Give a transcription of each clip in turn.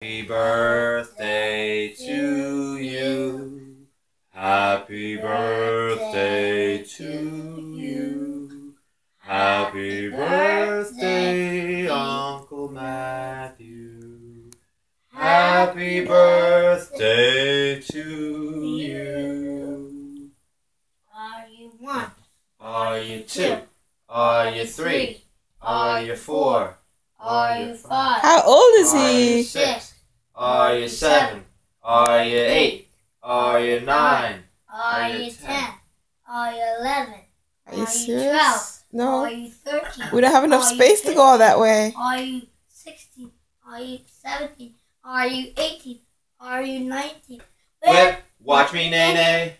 Happy birthday to you. Happy birthday to you. Happy birthday, Uncle Matthew. Happy birthday to you. Are you 1? Are you 2? Are you 3? Are you 4? Are you 5? How old is Are you he? 6? Are you 7? Are you 8? Are you 9? Are you 10? Are you 11? Are you 12? serious? Are No. you 13? We don't have enough Are you space to go all that way. Are you 16? Are you 17? Are you 18? Are you 19? Whip, watch me nay nay.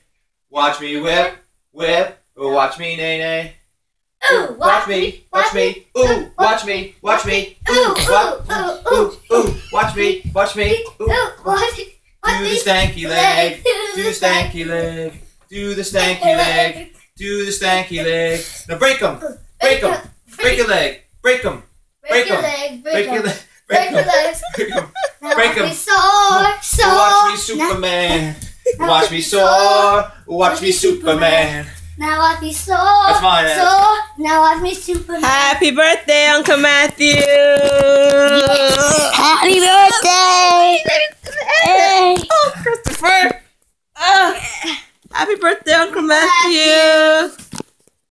Watch me whip, whip, watch me nay nay. Ooh, Watch me, ooh, watch me, ooh, watch me, ooh. Do the stanky leg, do the stanky leg, do the stanky leg, do the stanky leg. Now break 'em, break 'em, break your leg, break 'em, break 'em, break your leg, break 'em, break 'em, break 'em. Watch me Superman, watch me soar, watch me Superman. Now watch me soar. That's mine. Soar. Now watch me Superman. Happy birthday, Uncle Matthew! Happy birthday! Hey. Oh, Christopher! Happy birthday, Uncle Matthew!